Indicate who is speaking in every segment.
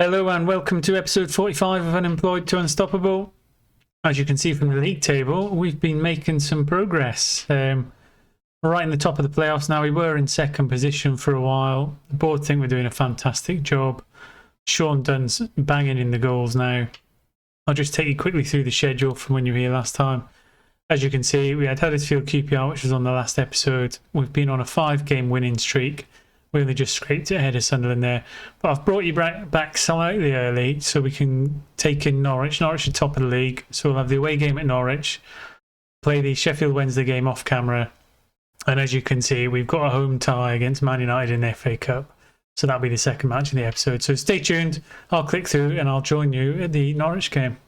Speaker 1: Hello and welcome to episode 45 of Unemployed to Unstoppable. As you can see from the league table, we've been making some progress. We're right in the top of the playoffs now. We were in second position for a while. The board think we're doing a fantastic job. Sean Dunn's banging in the goals now. I'll just take you quickly through the schedule from when you were here last time. As you can see, we had Huddersfield QPR, which was on the last episode. We've been on a 5-game winning streak. We only just scraped it ahead of Sunderland there. But I've brought you back slightly early so we can take in Norwich. Norwich are top of the league. So we'll have the away game at Norwich. Play the Sheffield Wednesday game off camera. And as you can see, we've got a home tie against Man United in the FA Cup. So that'll be the second match in the episode. So stay tuned. I'll click through and I'll join you at the Norwich game.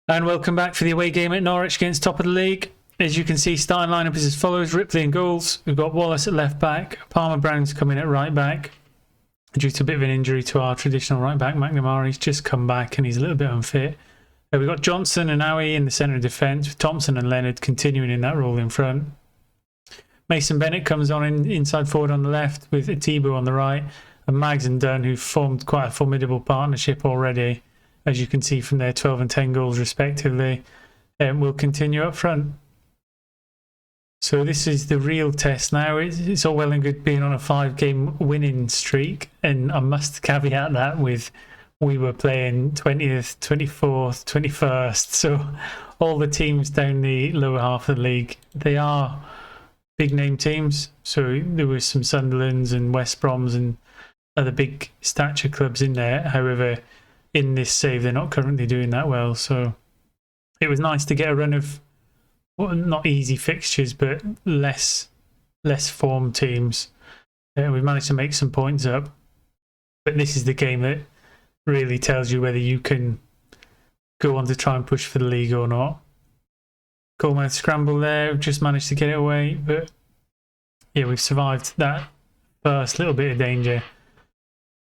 Speaker 1: And welcome back for the away game at Norwich against top of the league. As you can see, starting lineup is as follows. Ripley in goals. We've got Wallace at left back. Palmer Brown's coming at right back. Due to a bit of an injury to our traditional right back, McNamara's just come back and he's a little bit unfit. We've got Johnson and Howie in the centre of defence, with Thompson and Leonard continuing in that role in front. Mason Bennett comes on inside forward on the left, with Atibu on the right. And Mags and Dunn, who've formed quite a formidable partnership already, as you can see from their 12 and 10 goals respectively, will continue up front. So this is the real test now. It's all well and good being on a 5-game winning streak, and I must caveat that with we were playing 20th, 24th, 21st, so all the teams down the lower half of the league, they are big name teams. So there was some Sunderlands and West Broms and other big stature clubs in there. However, in this save, they're not currently doing that well. So it was nice to get a run of, well, not easy fixtures, but less formed teams. We've managed to make some points up. But this is the game that really tells you whether you can go on to try and push for the league or not. Goalmouth scramble there. We've just managed to get it away. But yeah, we've survived that first little bit of danger.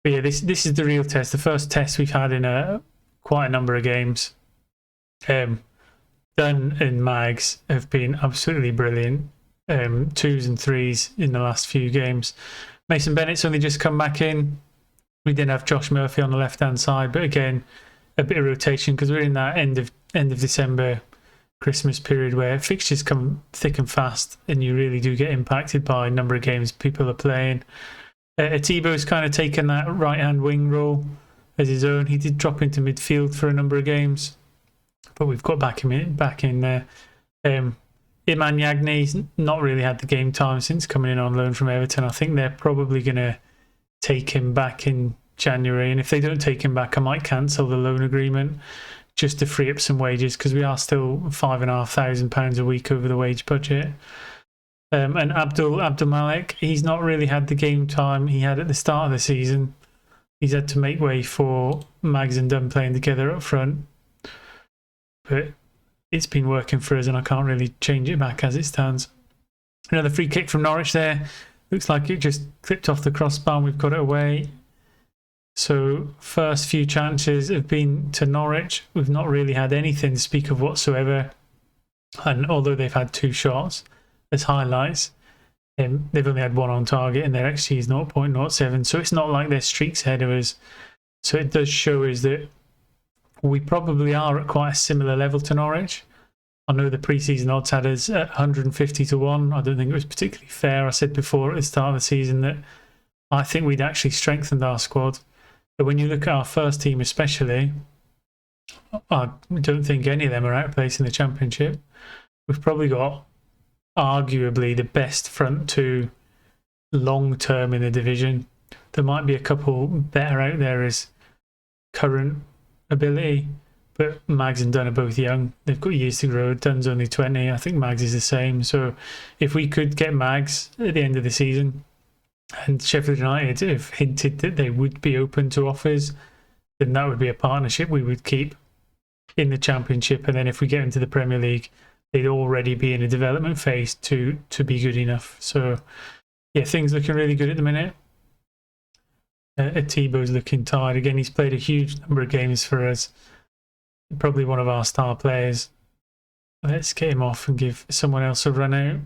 Speaker 1: But yeah, this is the real test. The first test we've had in quite a number of games. Dunn and Mags have been absolutely brilliant. 2s and 3s in the last few games. Mason Bennett's only just come back in. We didn't have Josh Murphy on the left-hand side, but again, a bit of rotation because we're in that end of December, Christmas period where fixtures come thick and fast, and you really do get impacted by a number of games people are playing. Atibo's kind of taken that right-hand wing role as his own. He did drop into midfield for a number of games, but we've got back in there. Iman Yagni's not really had the game time since coming in on loan from Everton. I think they're probably going to take him back in January, and if they don't take him back, I might cancel the loan agreement just to free up some wages because we are still £5,500 a week over the wage budget. And Abdul Malik, he's not really had the game time he had at the start of the season. He's had to make way for Mags and Dunn playing together up front. But it's been working for us and I can't really change it back as it stands. Another free kick from Norwich there. Looks like it just clipped off the crossbar and we've got it away. So first few chances have been to Norwich. We've not really had anything to speak of whatsoever. And although they've had 2 shots as highlights, they've only had 1 on target and their XG is 0.07, so it's not like their streaks ahead of us. So it does show us that we probably are at quite a similar level to Norwich. I know the pre-season odds had us at 150 to 1. I don't think it was particularly fair. I said before at the start of the season that I think we'd actually strengthened our squad. But when you look at our first team especially, I don't think any of them are outplacing the Championship. We've probably got arguably the best front 2 long term in the division. There might be a couple better out there as current ability, but Mags and Dunn are both young. They've got years to grow. Dunn's only 20. I think Mags is the same. So if we could get Mags at the end of the season, and Sheffield United have hinted that they would be open to offers, then that would be a partnership we would keep in the Championship. And then if we get into the Premier League, they'd already be in a development phase to be good enough. So yeah, things looking really good at the minute. Atibo's looking tired again. He's played a huge number of games for us. Probably one of our star players. Let's get him off and give someone else a run out.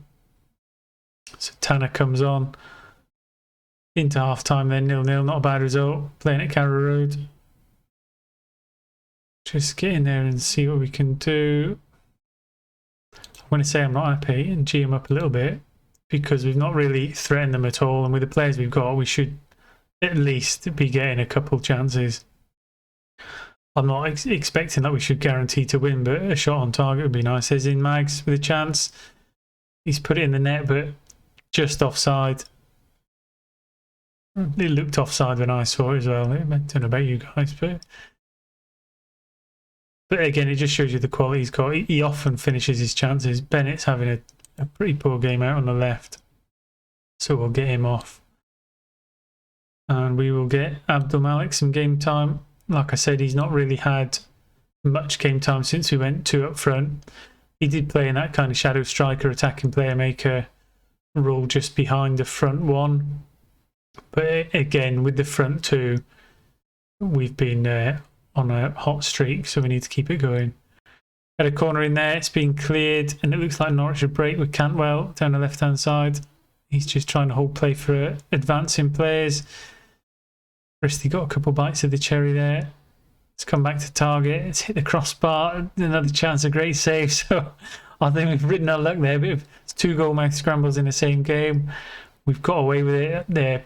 Speaker 1: So Tanner comes on. Into half time then, 0-0, not a bad result. Playing at Carrow Road. Just get in there and see what we can do. I'm going to say I'm not happy and G them up a little bit because we've not really threatened them at all. And with the players we've got, we should at least be getting a couple chances. I'm not expecting that we should guarantee to win, but a shot on target would be nice. There's in Mags with a chance. He's put it in the net, but just offside. It looked offside when I saw it as well. I don't know about you guys, but again, it just shows you the quality he's got. He often finishes his chances. Bennett's having a pretty poor game out on the left, so we'll get him off. And we will get Abdul Malik some game time. Like I said, he's not really had much game time since we went 2 up front. He did play in that kind of shadow striker, attacking player maker role just behind the front one. But again, with the front 2, we've been on a hot streak, so we need to keep it going. Had a corner in there, it's been cleared, and it looks like Norwich would break with Cantwell down the left-hand side. He's just trying to hold play for advancing players. Christie got a couple bites of the cherry there. It's come back to target. It's hit the crossbar. Another chance, a great save. So I think we've ridden our luck there. But it's 2 goal-mouth scrambles in the same game. We've got away with it. They're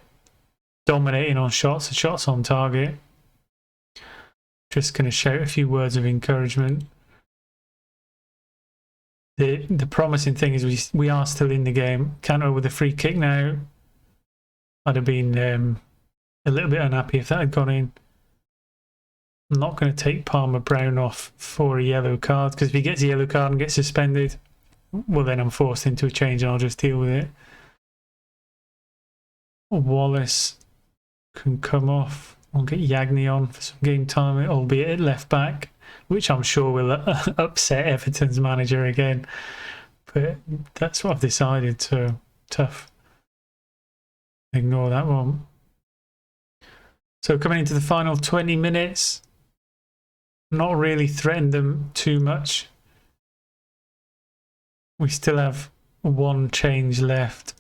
Speaker 1: dominating on shots, shots on target. Just going to shout a few words of encouragement. The promising thing is we are still in the game. Canto with a free kick now. I'd have been a little bit unhappy if that had gone in. I'm not going to take Palmer Brown off for a yellow card, because if he gets a yellow card and gets suspended, well then I'm forced into a change and I'll just deal with it. Wallace can come off. I'll get Yagney on for some game time, albeit at left back, which I'm sure will upset Everton's manager again. But that's what I've decided, so tough. Ignore that one. So coming into the final 20 minutes, not really threatened them too much. We still have 1 change left.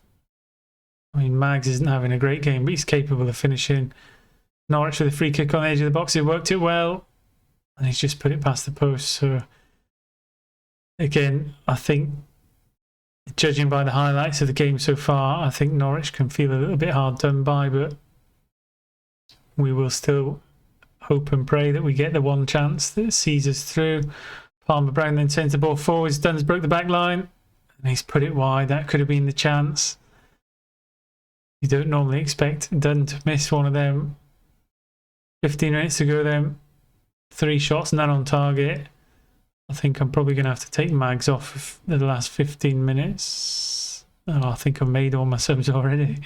Speaker 1: I mean, Mags isn't having a great game, but he's capable of finishing. Norwich with a free kick on the edge of the box. He worked it well, and he's just put it past the post. So again, I think, judging by the highlights of the game so far, I think Norwich can feel a little bit hard done by, but we will still hope and pray that we get the 1 chance that sees us through. Palmer Brown then sends the ball forwards. Dunn's broke the back line, and he's put it wide. That could have been the chance. You don't normally expect Dunn to miss one of them. 15 minutes to go then. 3 shots, none on target. I think I'm probably going to have to take Mags off the last 15 minutes. Oh, I think I've made all my subs already.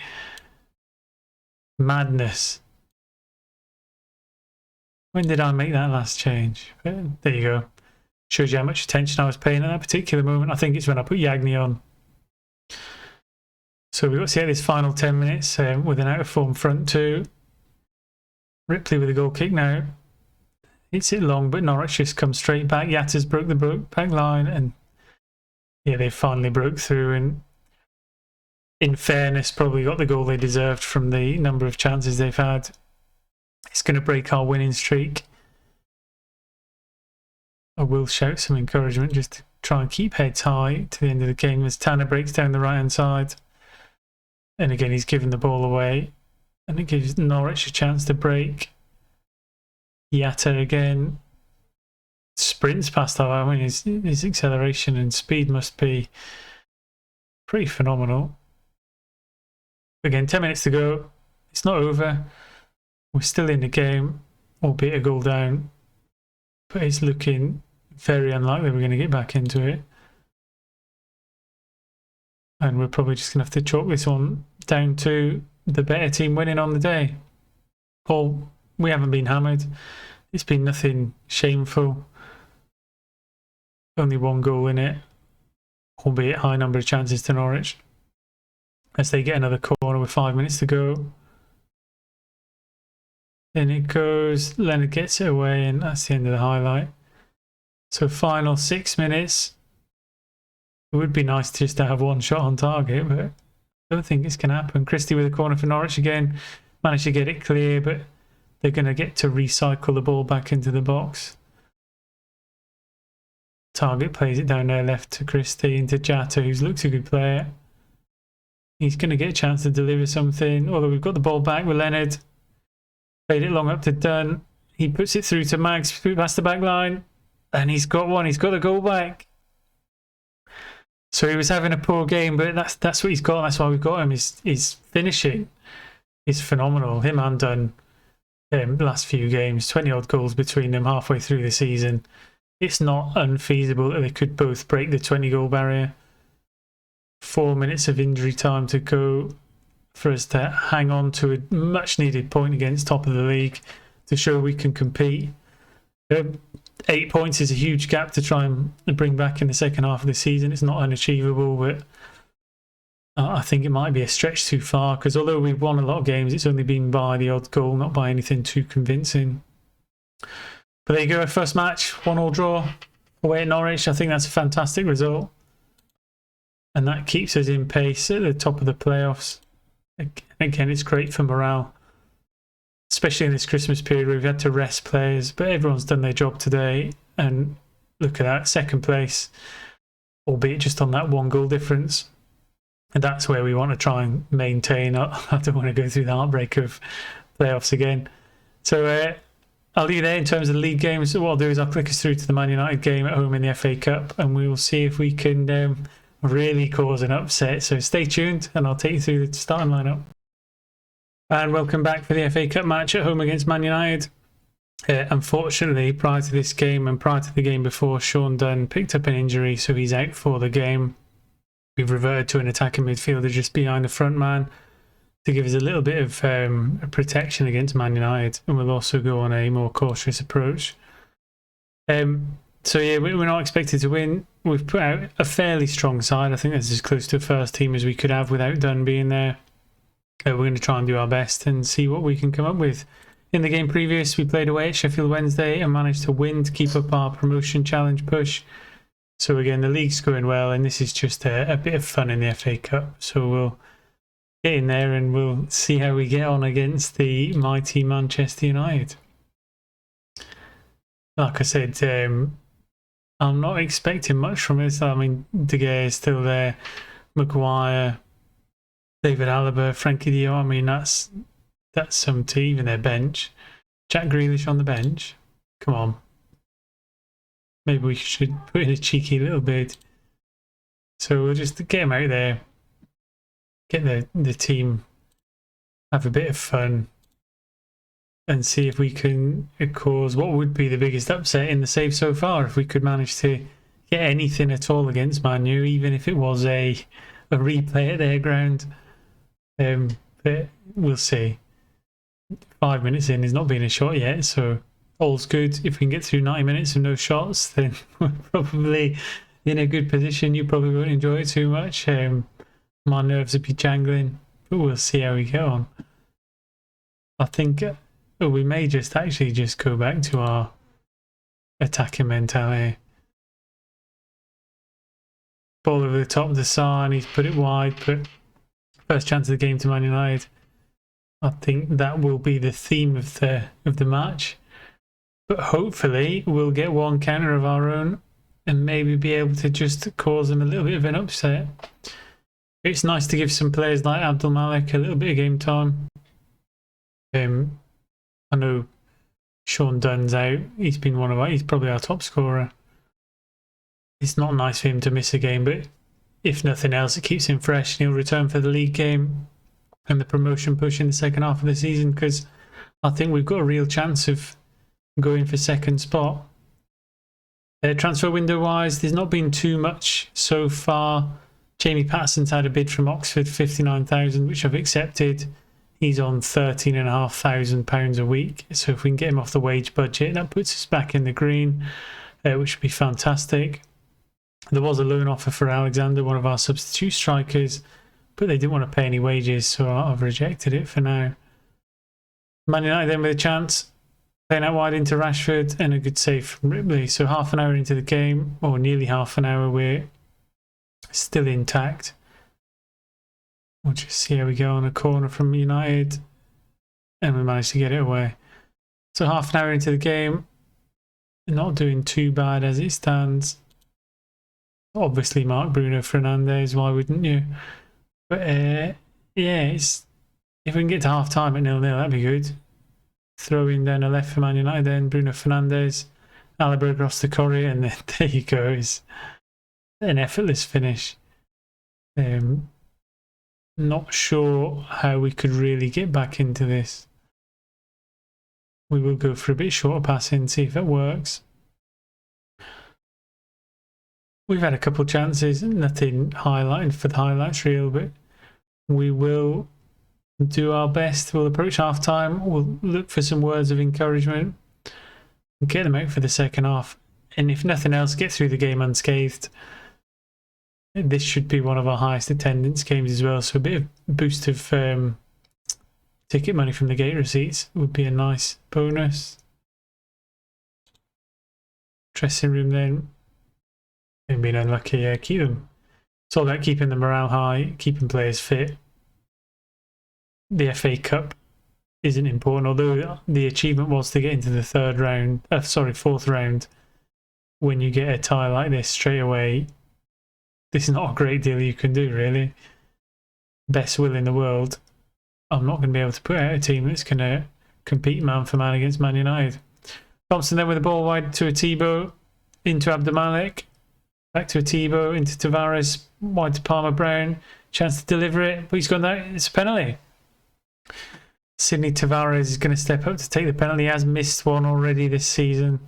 Speaker 1: Madness. When did I make that last change? There you go. Shows you how much attention I was paying at that particular moment. I think it's when I put Yagney on. So we've got to see this final 10 minutes with an out-of-form front 2. Ripley with a goal kick now. Hits it long, but Norwich just comes straight back. Yatta's broke the back line, and yeah, they finally broke through, and in fairness, probably got the goal they deserved from the number of chances they've had. It's going to break our winning streak. I will shout some encouragement just to try and keep heads high to the end of the game as Tanner breaks down the right-hand side. And again, he's given the ball away, and it gives Norwich a chance to break. Yatta again sprints past our. I mean, his acceleration and speed must be pretty phenomenal. Again, 10 minutes to go. It's not over. We're still in the game, albeit a goal down, but it's looking very unlikely we're going to get back into it. And we're probably just going to have to chalk this one down to the better team winning on the day. Paul, we haven't been hammered. It's been nothing shameful. Only 1 goal in it, albeit high number of chances to Norwich. As they get another corner with 5 minutes to go. In it goes, Leonard gets it away, and that's the end of the highlight. So final 6 minutes. It would be nice just to have one shot on target, but I don't think it's going to happen. Christie with a corner for Norwich again. Managed to get it clear, but they're going to get to recycle the ball back into the box. Target plays it down there left to Christie, into Jatta, who looks a good player. He's going to get a chance to deliver something, although we've got the ball back with Leonard. Played it long up to Dunn. He puts it through to Mags, past the back line, and he's got one. He's got the goal back. So he was having a poor game, but that's what he's got. That's why we've got him. His finishing is phenomenal. Him and Dunn, last few games, 20 odd goals between them halfway through the season. It's not unfeasible that they could both break the 20 goal barrier. 4 minutes of injury time to go for us to hang on to a much needed point against top of the league to show we can compete. 8 points is a huge gap to try and bring back in the second half of the season. It's not unachievable, but I think it might be a stretch too far, because although we've won a lot of games, it's only been by the odd goal, not by anything too convincing. But there you go, first match, 1-1 draw away at Norwich. I think that's a fantastic result, and that keeps us in pace at the top of the playoffs. Again, it's great for morale, especially in this Christmas period where we've had to rest players, but everyone's done their job today. And look at that, second place, albeit just on that 1 goal difference. And that's where we want to try and maintain. I don't want to go through the heartbreak of playoffs again. So I'll leave you there in terms of the league games. So what I'll do is I'll click us through to the Man United game at home in the FA Cup, and we will see if we can really cause an upset. So stay tuned and I'll take you through the starting lineup. And welcome back for the FA Cup match at home against Man United. Unfortunately, prior to this game and prior to the game before, Sean Dunn picked up an injury, so he's out for the game. We've reverted to an attacking midfielder just behind the front man to give us a little bit of protection against Man United, and we'll also go on a more cautious approach. So yeah, we're not expected to win. We've put out a fairly strong side. I think that's as close to a first team as we could have without Dunn being there. We're going to try and do our best and see what we can come up with. In the game previous, we played away at Sheffield Wednesday and managed to win to keep up our promotion challenge push. So again, the league's going well, and this is just a bit of fun in the FA Cup. So we'll get in there and we'll see how we get on against the mighty Manchester United. Like I said, I'm not expecting much from it. I mean, De Gea is still there, Maguire, David Alaba, Frankie de Jong. I mean, that's some to even their bench. Jack Grealish on the bench. Come on. Maybe we should put in a cheeky little bid. So we'll just get him out there, get the team, have a bit of fun, and see if we can cause what would be the biggest upset in the save so far. If we could manage to get anything at all against Man U, even if it was a replay at their ground. But we'll see. 5 minutes in is not being a shot yet, so all's good. If we can get through 90 minutes of no shots, then we're probably in a good position. You probably won't enjoy it too much. My nerves would be jangling, but we'll see how we get on. I think we may just actually just go back to our attacking mentality. Ball over the top of the Sarn, he's put it wide, but first chance of the game to Man United. I think that will be the theme of the match. But hopefully we'll get one counter of our own and maybe be able to just cause them a little bit of an upset. It's nice to give some players like Abdul Malik a little bit of game time. I know Sean Dunn's out. He's probably our top scorer. It's not nice for him to miss a game, but if nothing else, it keeps him fresh and he'll return for the league game and the promotion push in the second half of the season, because I think we've got a real chance of going for second spot. Transfer window wise, there's not been too much so far. Jamie Patterson's had a bid from Oxford, 59,000, which I've accepted. He's on £13,500 a week, so if we can get him off the wage budget, that puts us back in the green, which would be fantastic. There was a loan offer for Alexander, one of our substitute strikers, but they didn't want to pay any wages, so I've rejected it for now. Man United then with a chance, playing out wide into Rashford and a good save from Ripley. So half an hour into the game, or nearly half an hour, we're still intact. We'll just see how we go on a corner from United, and we managed to get it away. So half an hour into the game, not doing too bad as it stands. Obviously Mark Bruno Fernandes, why wouldn't you? But yeah, if we can get to half time at 0-0, that'd be good. Throwing down a left for Man United, then Bruno Fernandes, Alaba across the corner, and then there you go. It's an effortless finish. Not sure how we could really get back into this. We will go for a bit shorter passing, see if it works. We've had a couple chances, nothing highlighted for the highlights reel, but we will do our best. We'll approach half time. We'll look for some words of encouragement and get them out for the second half. And if nothing else, get through the game unscathed. This should be one of our highest attendance games as well, so a bit of boost of ticket money from the gate receipts would be a nice bonus. Dressing room then. They've been unlucky, yeah, keep them. It's all about keeping the morale high, keeping players fit. The FA Cup isn't important, although the achievement was to get into the fourth round. When you get a tie like this straight away, this is not a great deal you can do, really. Best will in the world. I'm not going to be able to put out a team that's going to compete man for man against Man United. Thompson then with the ball wide to Atibo, into Abdelmalek, back to Atibo, into Tavares, wide to Palmer Brown. Chance to deliver it, but he's gone down. It's a penalty. Sidney Tavares is going to step up to take the penalty. He has missed one already this season.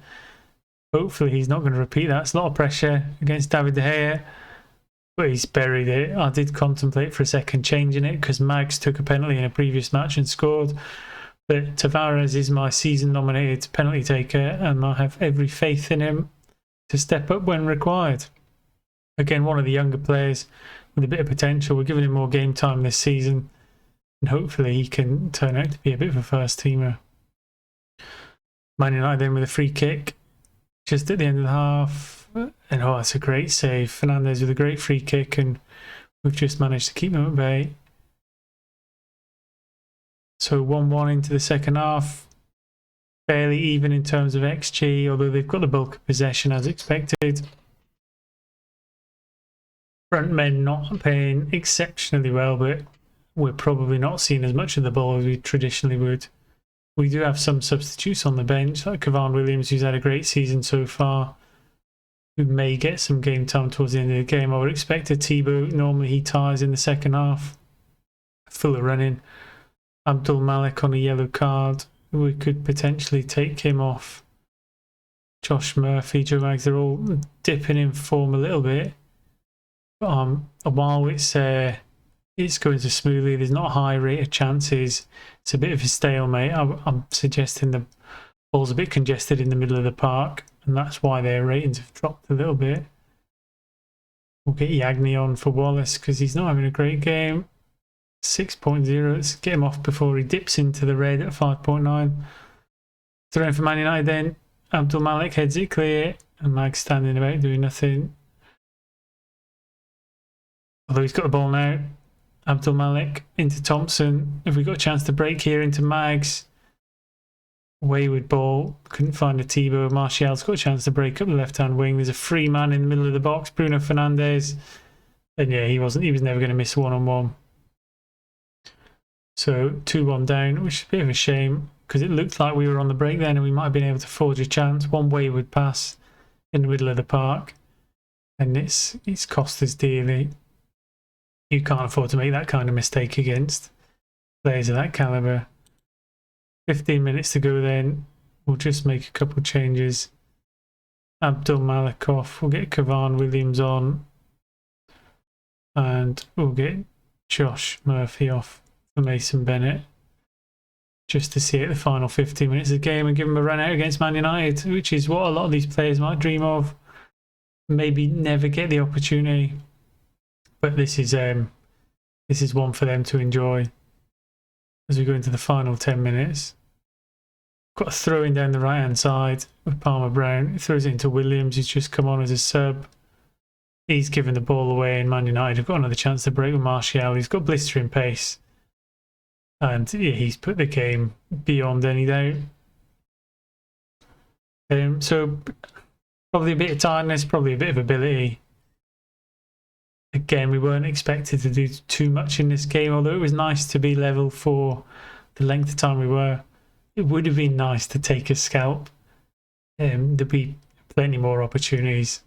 Speaker 1: Hopefully he's not going to repeat that. It's a lot of pressure against David De Gea, but he's buried it. I did contemplate for a second changing it because Mags took a penalty in a previous match and scored. But Tavares is my season-nominated penalty taker, and I have every faith in him to step up when required. Again, one of the younger players with a bit of potential. We're giving him more game time this season, and hopefully he can turn out to be a bit of a first-teamer. Man United then with a free kick just at the end of the half. And oh, it's a great save. Fernandes with a great free kick, and we've just managed to keep them at bay. So 1-1 into the second half. Fairly even in terms of XG, although they've got the bulk of possession as expected. Front men not playing exceptionally well, but we're probably not seeing as much of the ball as we traditionally would. We do have some substitutes on the bench, like Cavani Williams, who's had a great season so far. We may get some game time towards the end of the game. I would expect a Atibo. Normally he ties in the second half. Full of running. Abdul Malik on a yellow card. We could potentially take him off. Josh Murphy, Joe Mags, they're all dipping in form a little bit. But while it's going so smoothly, there's not a high rate of chances. It's a bit of a stalemate. I'm suggesting the ball's a bit congested in the middle of the park, and that's why their ratings have dropped a little bit. We'll get Yagni on for Wallace because he's not having a great game. 6.0. Let's get him off before he dips into the red at 5.9. Throw in for Man United then. Abdul Malik heads it clear, and Mag's standing about doing nothing. Although he's got the ball now. Abdul Malik into Thompson. Have we got a chance to break here into Mags? Wayward ball. Couldn't find a Atibo. Martial's got a chance to break up the left-hand wing. There's a free man in the middle of the box. Bruno Fernandes. And yeah, he was never going to miss one-on-one. So 2-1 down, which is a bit of a shame because it looked like we were on the break then and we might have been able to forge a chance. One wayward pass in the middle of the park, and it's cost us dearly. You can't afford to make that kind of mistake against players of that calibre. 15 minutes to go then. We'll just make a couple of changes. Abdul Malik off. We'll get Cavani Williams on. And we'll get Josh Murphy off for Mason Bennett. Just to see it the final 15 minutes of the game and give them a run out against Man United, which is what a lot of these players might dream of. Maybe never get the opportunity. But this is one for them to enjoy as we go into the final 10 minutes. Got a throw in down the right hand side with Palmer Brown. He throws it into Williams, who's just come on as a sub. He's given the ball away, and Man United have got another chance to break with Martial. He's got blistering pace, and yeah, he's put the game beyond any doubt. So probably a bit of tiredness, probably a bit of ability. Again, we weren't expected to do too much in this game, although it was nice to be level for the length of time we were. It would have been nice to take a scalp. There'll be plenty more opportunities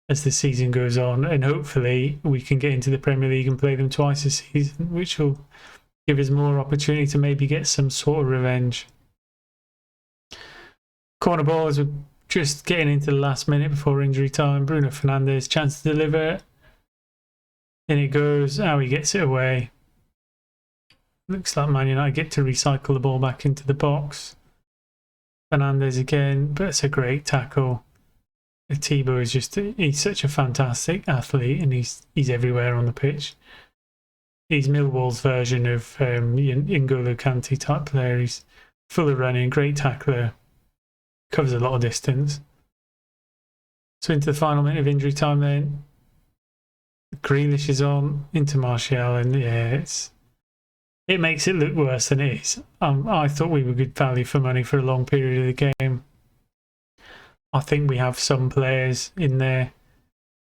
Speaker 1: as the season goes on, and hopefully we can get into the Premier League and play them twice a season, which will give us more opportunity to maybe get some sort of revenge. Corner ball as we're just getting into the last minute before injury time. Bruno Fernandes, chance to deliver. In it goes. How he gets it away. Looks like Man United get to recycle the ball back into the box. Fernandes again, but it's a great tackle. Thibaut is he's such a fantastic athlete, and he's everywhere on the pitch. He's Millwall's version of N'Golo Kante type player. He's full of running, great tackler, covers a lot of distance. So into the final minute of injury time then. Grealish is on, into Martial, and yeah, it makes it look worse than it is. I thought we were good value for money for a long period of the game. I think we have some players in there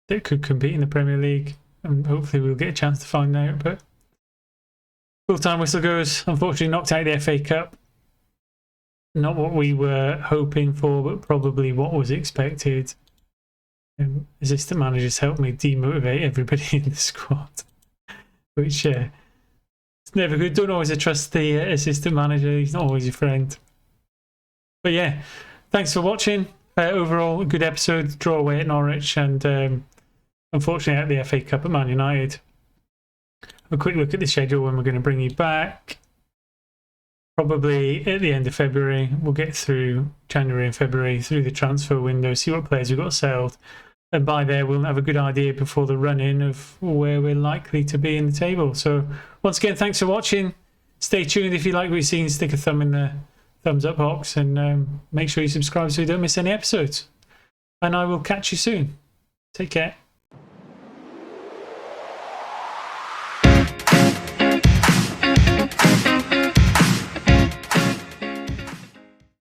Speaker 1: that could compete in the Premier League, and hopefully we'll get a chance to find out. But full-time whistle goes. Unfortunately knocked out the FA Cup. Not what we were hoping for, but probably what was expected. Assistant managers helped me demotivate everybody in the squad, which it's never good. Don't always trust the assistant manager. He's not always your friend. But yeah, thanks for watching. Overall, a good episode. Draw away at Norwich, and unfortunately out the FA Cup at Man United. A quick look at the schedule when we're going to bring you back. Probably at the end of February. We'll get through January and February, through the transfer window, see what players we've got sold. And by there, we'll have a good idea before the run-in of where we're likely to be in the table. So once again, thanks for watching. Stay tuned. If you like what you've seen, stick a thumb in the thumbs up box, and make sure you subscribe so you don't miss any episodes. And I will catch you soon. Take care.